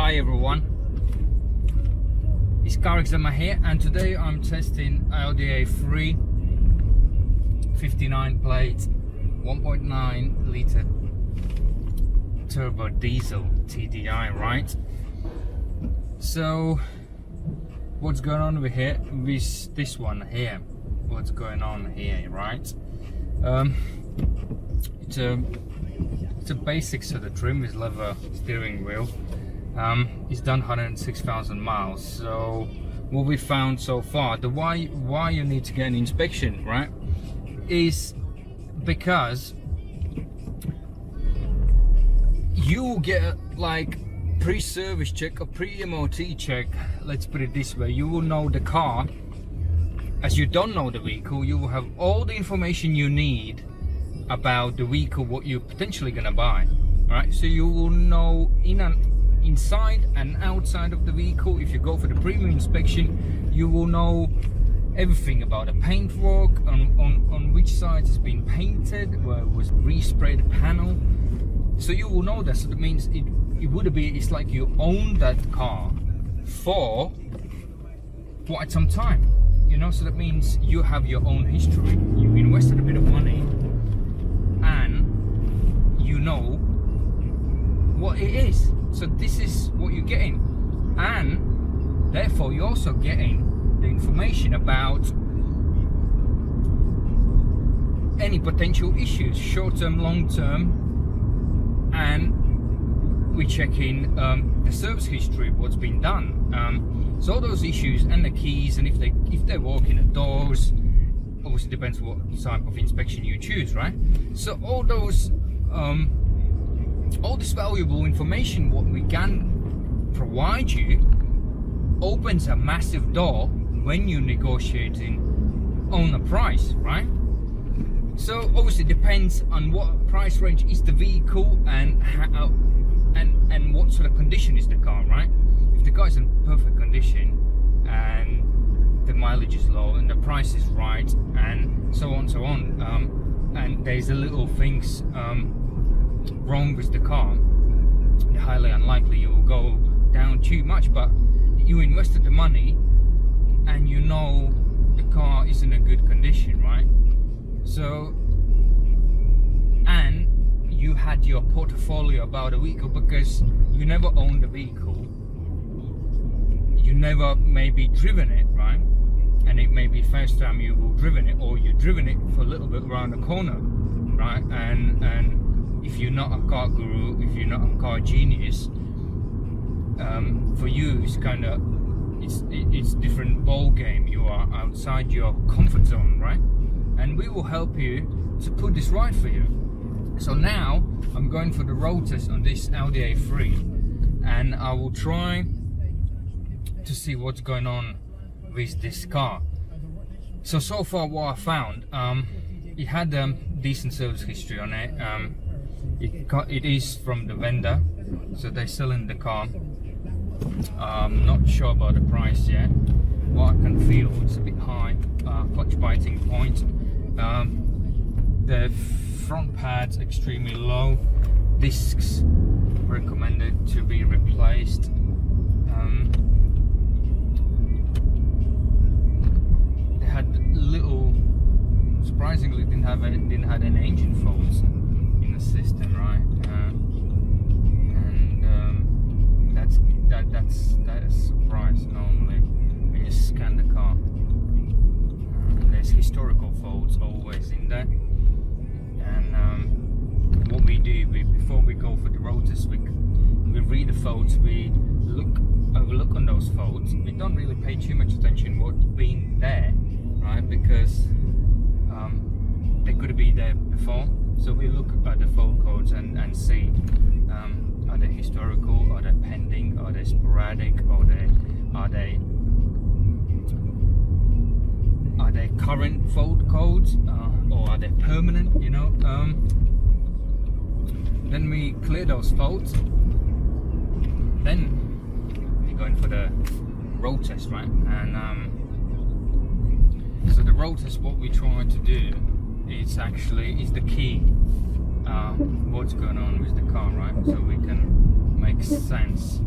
Hi everyone, it's CarExamer here, and today I'm testing Audi A3 59 plate 1.9 litre turbo diesel TDI, right? So what's going on over here with this one here? What's going on here, right? It's a basics of the trim with leather steering wheel. It's done 106,000 miles. So what we found so far, the why you need to get an inspection, right, is because you will get like pre-service check or pre-MOT check. Let's put it this way: you will know the car. As you don't know the vehicle, you will have all the information you need about the vehicle, what you're potentially gonna buy, right? So you will know inside and outside of the vehicle. If you go for the premium inspection, you will know everything about the paintwork, on which side it's been painted, where it was resprayed the panel. So you will know that. So that means it's like you own that car for quite some time, you know. So that means you have your own history, you've invested a bit of money, and you know what it is. So this is what you're getting, and therefore you're also getting the information about any potential issues, short-term, long-term, and we're checking the service history, what's been done. So all those issues and the keys, and if they're walking the doors, obviously depends what type of inspection you choose, right? So all those all this valuable information what we can provide you opens a massive door when you're negotiating on a price, right? So obviously it depends on what price range is the vehicle and how, and what sort of condition is the car, right? If the car is in perfect condition and the mileage is low and the price is right, and so on, and there's a little things wrong with the car, highly unlikely you will go down too much. But you invested the money and you know the car is in a good condition, right? So, and you had your portfolio about a vehicle, because you never owned the vehicle, you never maybe driven it, right? And it may be first time you will driven it, or you've driven it for a little bit around the corner, right? And if you're not a car guru, if you're not a car genius, for you it's kind of it's different ball game. You are outside your comfort zone, right? And we will help you to put this right for you. So now I'm going for the road test on this Audi A3, and I will try to see what's going on with this car. So far what I found, it had decent service history on it. It is from the vendor, so they're selling the car. I'm not sure about the price yet. What I can feel, it's a bit high, clutch biting point. The front pad's extremely low. Discs recommended to be replaced. They had little, surprisingly didn't have any engine faults in the system, right? That's a surprise. Normally when you scan the car, there's historical faults always in there. And what we do, before we go for the road test, we read the faults, we overlook on those faults. We don't really pay too much attention what's been there, right? Because they could be there before. So we look at the fault codes and see, are they historical, are they pending, are they sporadic, are they current fault codes, or are they permanent, you know? Then we clear those faults, then we're going for the road test, right? And so the road test, what we try to do is the key what's going on with the car, right? So we can make sense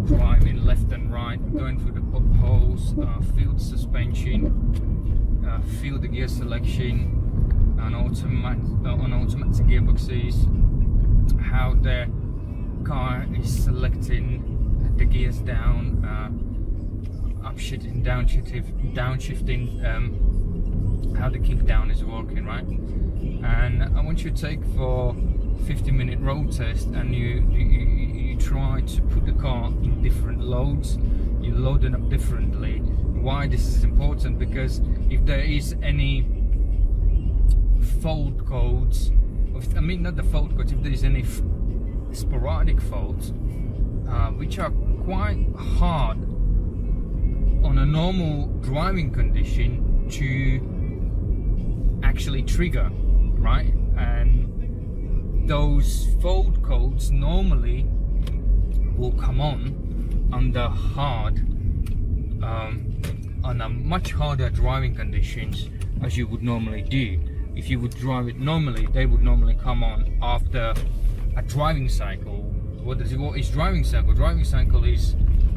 driving left and right, going through the potholes, feel the suspension, feel the gear selection on automatic gearboxes, how the car is selecting the gears down, upshifting, downshifting, how the kick down is working, right? And I want you to take for 50-minute road test, and you try to put the car in different loads. You load it up differently. Why this is important? Because if there is any fault codes, I mean not the fault codes, if there is any sporadic faults, which are quite hard on a normal driving condition to actually trigger, right? And those fault codes normally will come on under hard, on a much harder driving conditions as you would normally do. If you would drive it normally, they would normally come on after a driving cycle. What is driving cycle? Driving cycle is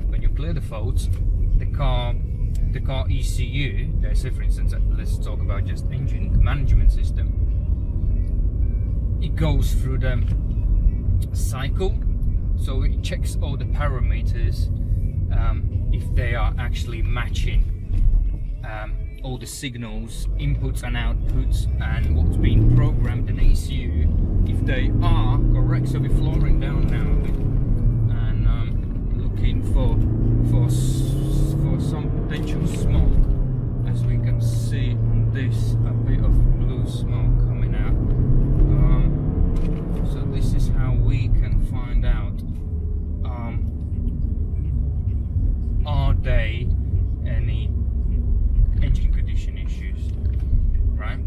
when you clear the faults, the car ECU, let's say for instance, let's talk about just engine management system. It goes through the cycle, so it checks all the parameters, if they are actually matching all the signals, inputs and outputs, and what's being programmed in ECU. If they are correct, so we're flooring down now and looking for some potential smoke. As we can see on this, a bit of blue smoke coming out. So this is how we can find out, are they any engine condition issues, right?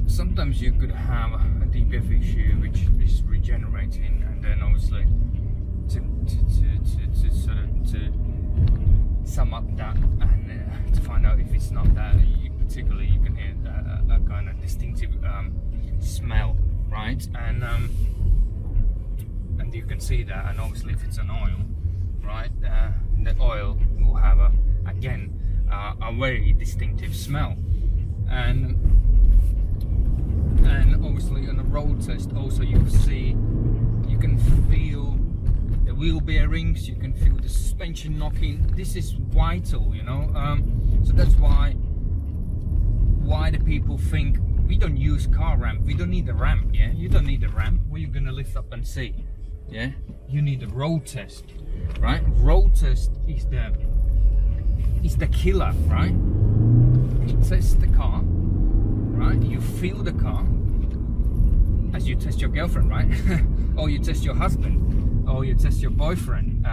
Sometimes you could have a DPF issue which is regenerating, and then obviously to sum up that and to find out if it's not that, particularly you can hear a kind of distinctive smell, right? And you can see that, and obviously if it's an oil, right, the oil will have a very distinctive smell, and obviously on a road test also you can feel the wheel bearings, you can feel the suspension knocking. This is vital, you know. So that's why the people think we don't use car ramp, we don't need a ramp. Yeah, you don't need a ramp. What are you gonna lift up and see? Yeah, you need a road test, right? Road test is the killer, right? You test the car, right? You feel the car as you test your girlfriend, right? Or you test your husband, or you test your boyfriend,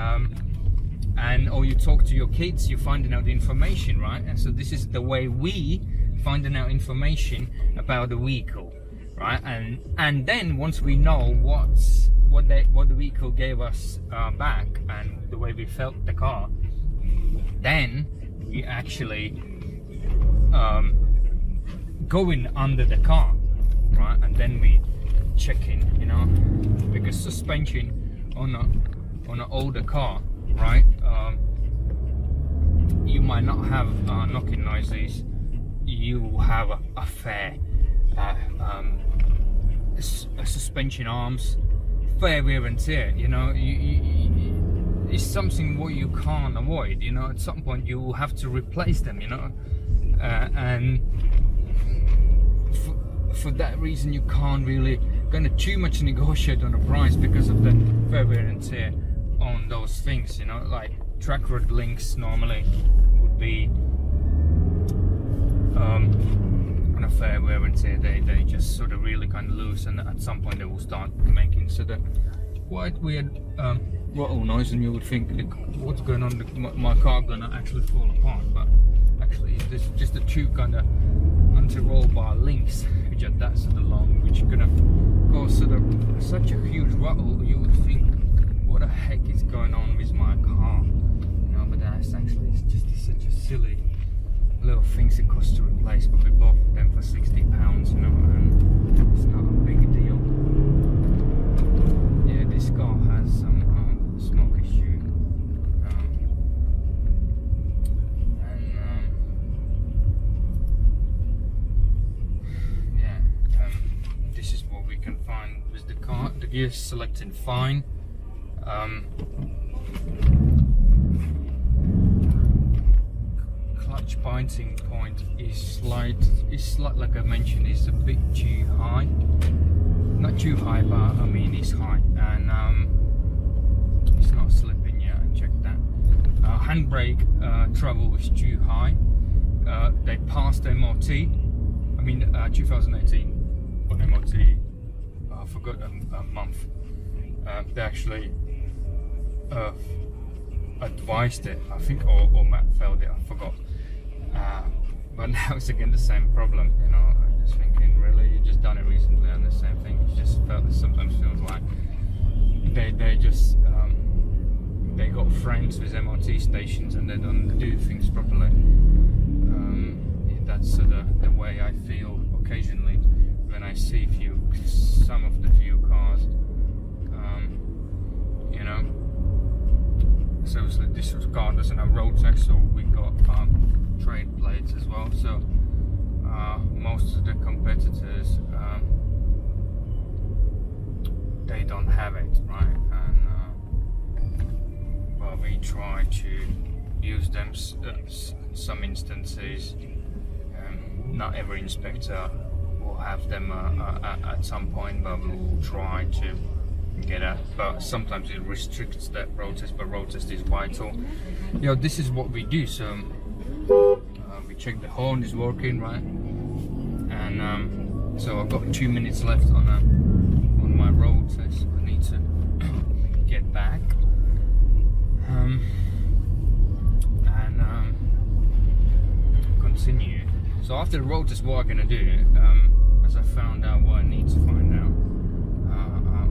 or you talk to your kids. You're finding out the information, right? And so this is the way we finding out information about the vehicle, right? And then once we know what the vehicle gave us back and the way we felt the car, then we actually going under the car, right? And then we checking, you know, because suspension on an older car, right, you might not have knocking noises. You will have a fair suspension arms, fair wear and tear, you know. It's something what you can't avoid, you know. At some point you will have to replace them, you know, and for that reason you can't really gonna too much negotiate on the price because of the fair wear and tear on those things, you know. Like track rod links normally would be on a fair wear and tear, they just sort of really kind of loose, and at some point they will start making sort of quite weird rattle noise, and you would think, what's going on, my car gonna actually fall apart, but actually there's just the two kind of anti-roll bar links which are that sort of long, which are gonna cause sort of such a huge rattle. You would think, what the heck is going on with my car, you know? But that's actually, it's just such a silly little things it costs to replace, but we bought them for £60, you know, and it's not a big deal. Yeah, this car has some smoke issue. gears selecting fine. Clutch binding point is slight, like I mentioned, is a bit too high. Not too high, but I mean it's high, and it's not slipping yet. Check that. Handbrake travel is too high. They passed MOT. I mean 2018 on MOT. I forgot a month. They actually advised it, I think, or Matt failed it. I forgot. But now it's again the same problem. You know, I'm just thinking, really, you just done it recently and the same thing. It just sometimes feels like they just they got friends with MOT stations and they don't do things properly. That's the way I feel occasionally when I see some of the few cars. You know, so this car doesn't have road tax, so we got trade plates as well. So most of the competitors they don't have it, right? And well, we try to use them in some instances. Not every inspector will have them at some point, but we will try to get at. But sometimes it restricts that road test, but road test is vital. You know, this is what we do. So we check the horn is working, right? And so I've got 2 minutes left on my road test. I need to get back. And continue. So after the road test, what I'm gonna do, as I found out what I need to find out,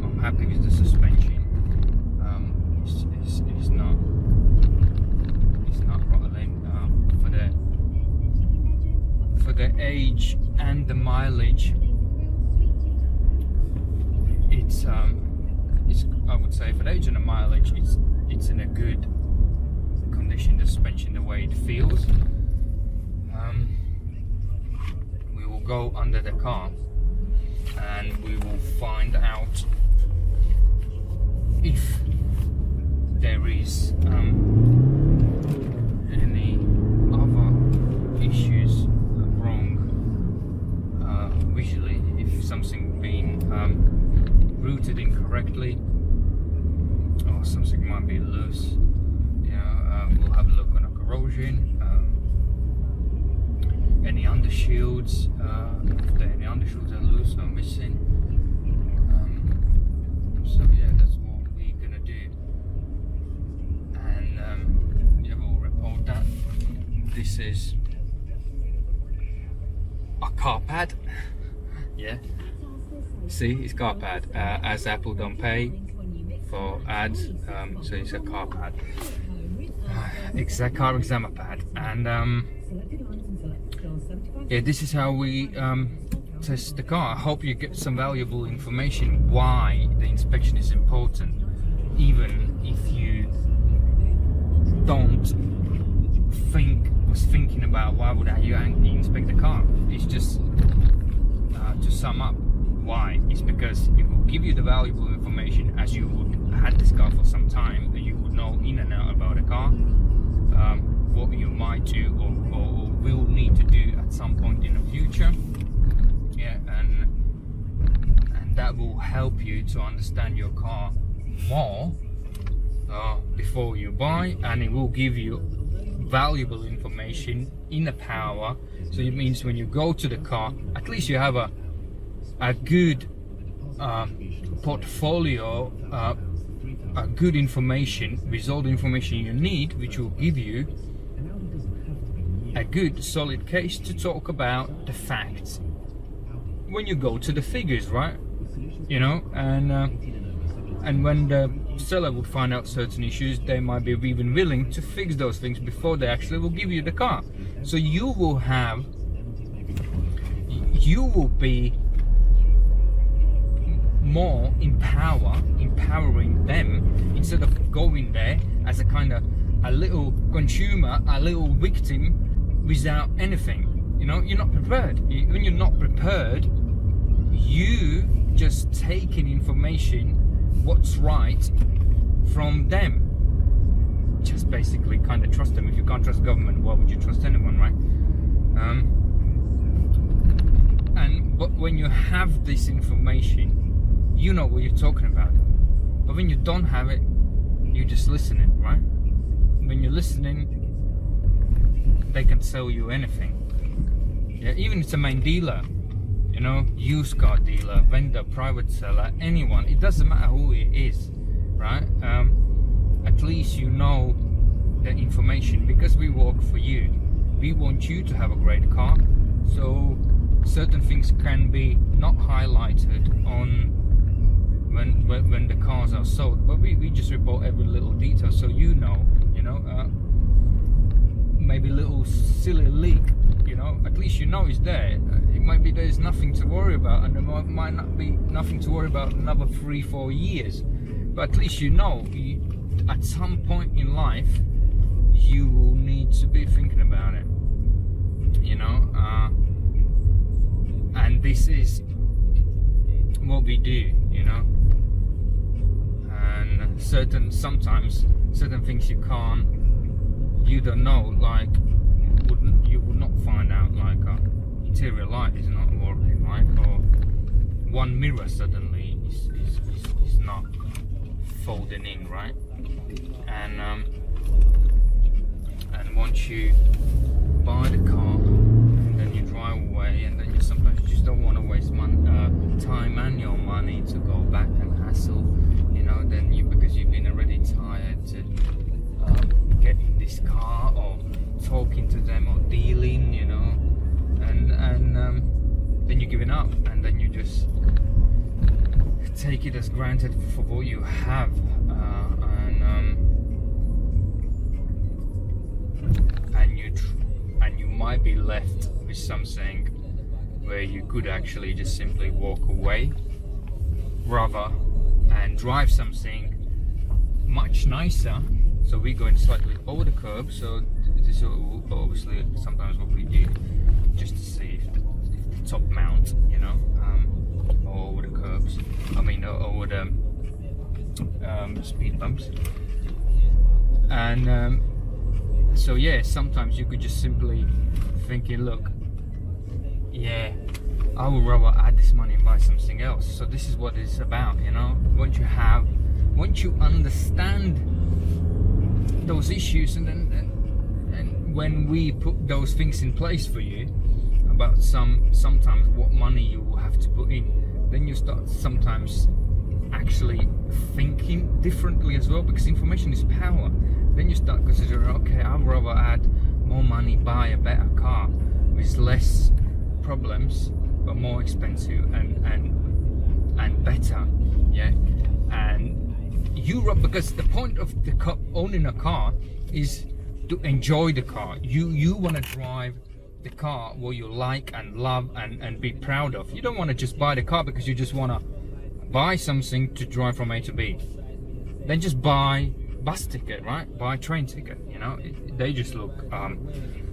I'm happy with the suspension. It's not rattling. For the age and the mileage, it's I would say for the age and the mileage, it's in a good condition. The suspension, the way it feels. We will go under the car and we will find out if there is any other issues wrong visually, if something being routed incorrectly or something might be loose. We'll have a look on a corrosion. Any undershields, if any undershields are loose or missing. So yeah, that's what we're gonna do, and yeah, we'll report that. This is a car pad. Yeah, see, it's car pad. As Apple don't pay for ads, so it's a car pad. It's a CarExamer pad, and yeah, this is how we test the car. I hope you get some valuable information why the inspection is important, even if you don't was thinking about why would you inspect the car. It's just to sum up why. It's because it will give you the valuable information, as you would had this car for some time, that you would know in and out about a car, what you might do or will need to do at some point in the future. Yeah, and that will help you to understand your car more before you buy, and it will give you valuable information in the power. So it means when you go to the car, at least you have a good portfolio, a good information with all the information you need, which will give you a good solid case to talk about the facts when you go to the figures, right? You know, and when the seller would find out certain issues, they might be even willing to fix those things before they actually will give you the car. So you will be more empowering them, instead of going there as a little consumer, a little victim without anything. You know, you're not prepared. When you're not prepared, you just taking information what's right from them. Just basically kind of trust them. If you can't trust government, why would you trust anyone, right? But when you have this information, you know what you're talking about. But when you don't have it, you're just listening, right? When you're listening, they can sell you anything. Yeah, even if it's a main dealer, you know, used car dealer, vendor, private seller, anyone, it doesn't matter who it is, right? At least you know the information, because we work for you. We want you to have a great car, so certain things can be not highlighted on when the cars are sold, but we just report every little detail, so you know, maybe a little silly leak, you know, at least you know it's there. It might be there's nothing to worry about, and there might not be nothing to worry about another 3-4 years, but at least you know at some point in life you will need to be thinking about it, you know. And this is what we do, you know. And sometimes certain things you don't know, like you would not find out, like interior light is not working, like, or one mirror suddenly is not folding in, right? And once you buy the car and then you drive away, and then you sometimes just don't want to waste time and your money to go back and hassle, you know, then because you've been already tired to get in this car or talking to them or dealing, you know, and then you're giving up, and then you just take it as granted for what you have, and you might be left with something where you could actually just simply walk away rather and drive something much nicer. So we go in slightly over the curb, so this is obviously sometimes what we do, just to see if the top mount, you know, or over the curbs, over the speed bumps. And so yeah, sometimes you could just simply thinking, look, yeah, I would rather add this money and buy something else. So this is what it's about, you know. Once you understand those issues, and when we put those things in place for you about sometimes what money you will have to put in, then you start sometimes actually thinking differently as well, because information is power. Then you start considering, okay, I'd rather add more money, buy a better car with less problems but more expensive and better, yeah. And because the point of owning a car is to enjoy the car. You want to drive the car what you like and love and be proud of. You don't want to just buy the car because you just want to buy something to drive from A to B. Then just buy bus ticket, right? Buy train ticket, you know. They just look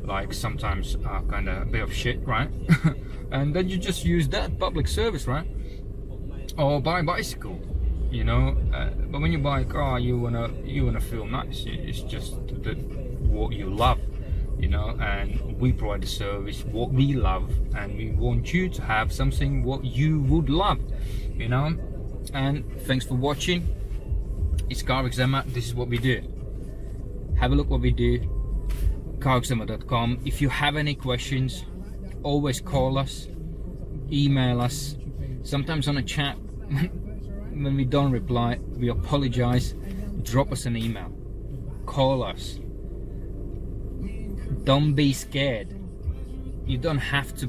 like sometimes kind of a bit of shit, right? And then you just use that public service, right? Or buy a bicycle, you know. But when you buy a car, you wanna feel nice. It's just what you love, you know. And we provide the service what we love, and we want you to have something what you would love, you know. And thanks for watching. It's CarExamer. This is what we do. Have a look what we do. carexamercom. If you have any questions, always call us, email us. Sometimes on a chat, when we don't reply, we apologize. Drop us an email. Call us. Don't be scared. You don't have to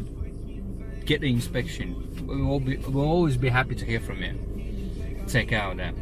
get the inspection. We'll always be happy to hear from you. Take care of that.